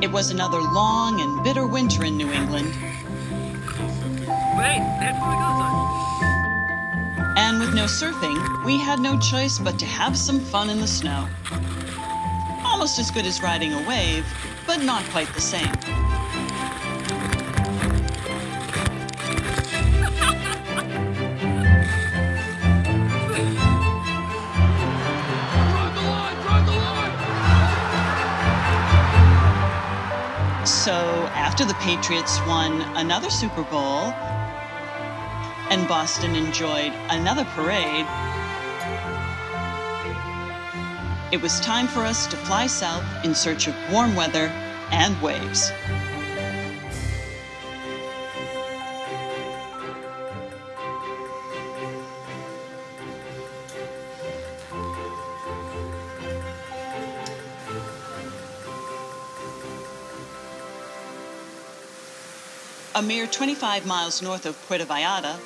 It was another long and bitter winter in New England. Wait, that's where we go, son. And with no surfing, we had no choice but to have some fun in the snow. Almost as good as riding a wave, but not quite the same. So after the Patriots won another Super Bowl and Boston enjoyed another parade, it was time for us to fly south in search of warm weather and waves. A mere 25 miles north of Puerto Vallarta,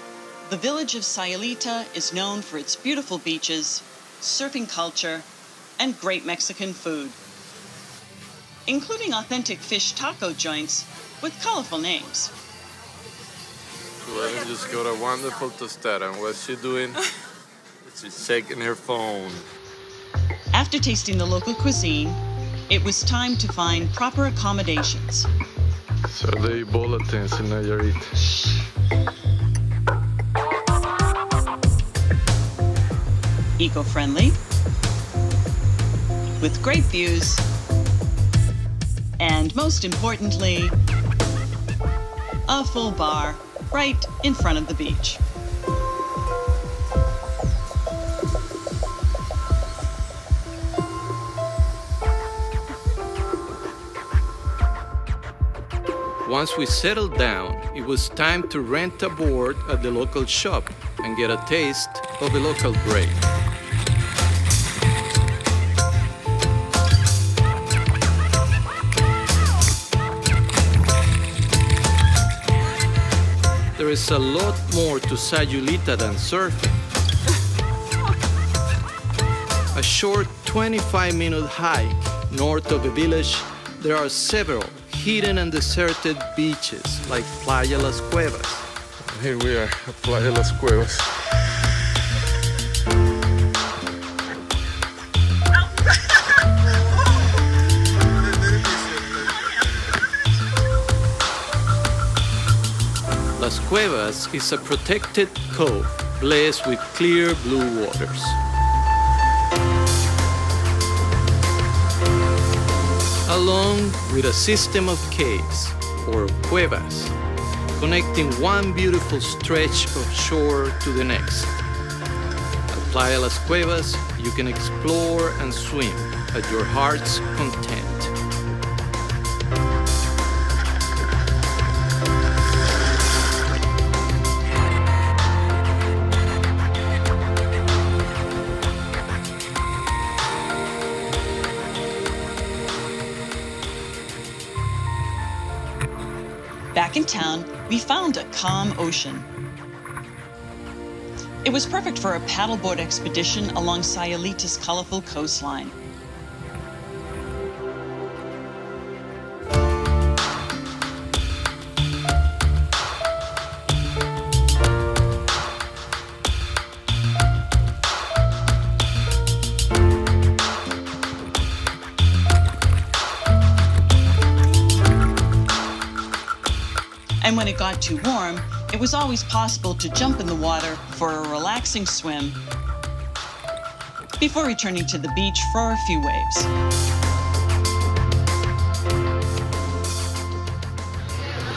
the village of Sayulita is known for its beautiful beaches, surfing culture, and great Mexican food, including authentic fish taco joints with colorful names. Suelen just got a wonderful tostada, and what's she doing? She's checking her phone. After tasting the local cuisine, it was time to find proper accommodations. So the Ebola tents in Nayarit. Eco-friendly, with great views, and most importantly, a full bar right in front of the beach. Once we settled down, it was time to rent a board at the local shop and get a taste of the local break. There is a lot more to Sayulita than surfing. A short 25-minute hike north of the village, there are several hidden and deserted beaches like Playa Las Cuevas. Here we are at Playa Las Cuevas. Las Cuevas is a protected cove blessed with clear blue waters. Along with a system of caves, or cuevas, connecting one beautiful stretch of shore to the next. At Playa Las Cuevas, you can explore and swim at your heart's content. Back in town, we found a calm ocean. It was perfect for a paddleboard expedition along Sayulita's colorful coastline. And when it got too warm, it was always possible to jump in the water for a relaxing swim before returning to the beach for a few waves.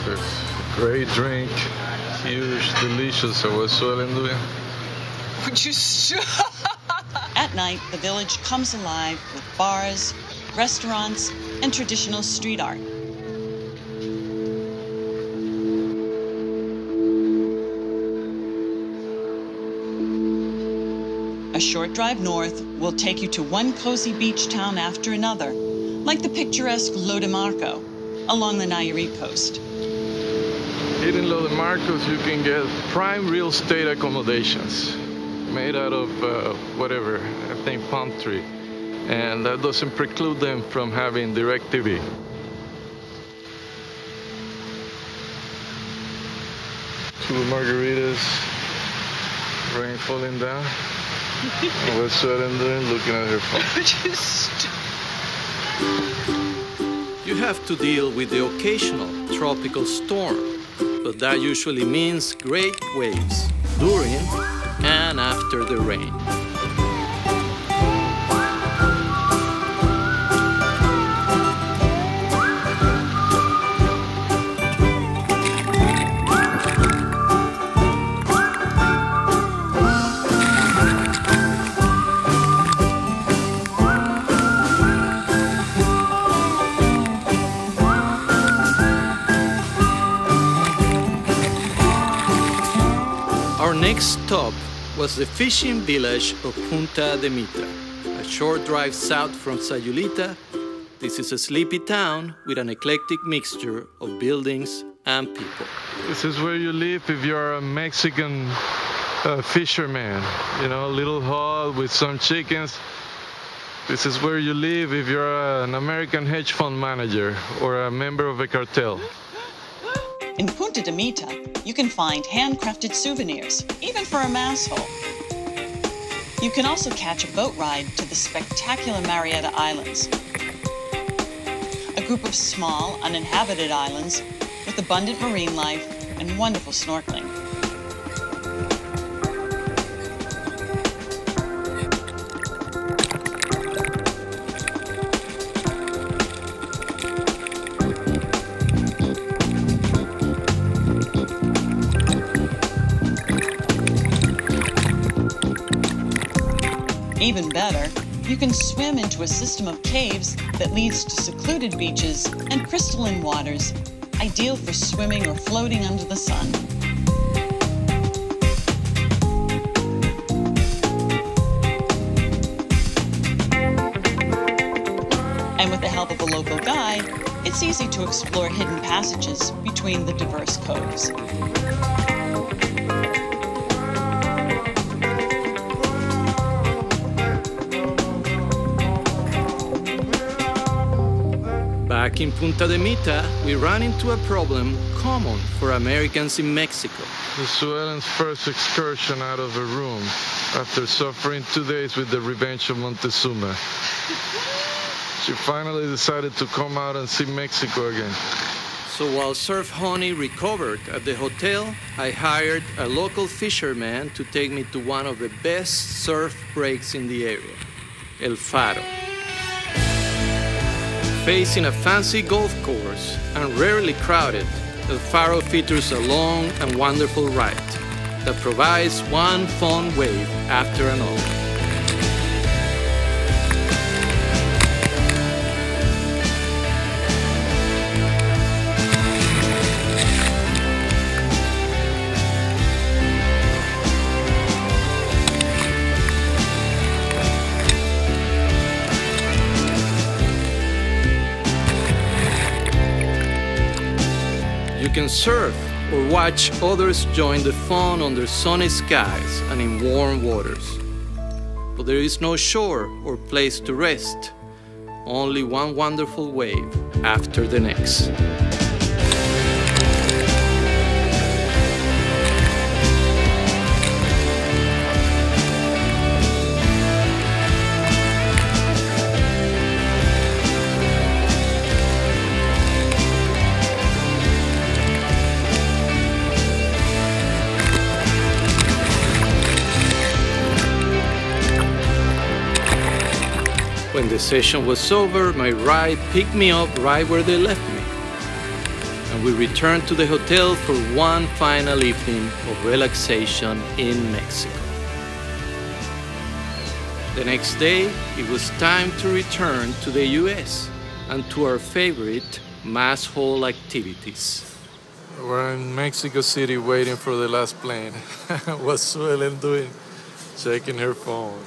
This great drink, huge, delicious. So what's Suelen doing? At night, the village comes alive with bars, restaurants, and traditional street art. A short drive north will take you to one cozy beach town after another, like the picturesque Lo de Marco along the Nayarit coast. Here in Lo de Marcos, you can get prime real estate accommodations made out of whatever, I think palm tree. And that doesn't preclude them from having direct TV. Two margaritas, rain falling down. And what's Suelen doing? Looking at her phone. You have to deal with the occasional tropical storm, but that usually means great waves during and after the rain. Our next stop was the fishing village of Punta de Mita, a short drive south from Sayulita. This is a sleepy town with an eclectic mixture of buildings and people. This is where you live if you're a Mexican fisherman, you know, a little hut with some chickens. This is where you live if you're an American hedge fund manager or a member of a cartel. In Punta de Mita, you can find handcrafted souvenirs, even for a Masshole. You can also catch a boat ride to the spectacular Marieta Islands, a group of small, uninhabited islands with abundant marine life and wonderful snorkeling. Even better, you can swim into a system of caves that leads to secluded beaches and crystalline waters, ideal for swimming or floating under the sun. And with the help of a local guide, it's easy to explore hidden passages between the diverse coves. Back in Punta de Mita, we ran into a problem common for Americans in Mexico. This is Suelen's first excursion out of her room after suffering 2 days with the revenge of Montezuma. She finally decided to come out and see Mexico again. So while Surf Honey recovered at the hotel, I hired a local fisherman to take me to one of the best surf breaks in the area, El Faro. Facing a fancy golf course and rarely crowded, El Faro features a long and wonderful ride that provides one fun wave after another. You can surf or watch others join the fun under sunny skies and in warm waters. But there is no shore or place to rest, only one wonderful wave after the next. When the session was over, my ride picked me up right where they left me. And we returned to the hotel for one final evening of relaxation in Mexico. The next day, it was time to return to the US and to our favorite Masshole activities. We're in Mexico City waiting for the last plane. What's Suelen doing? Checking her phone.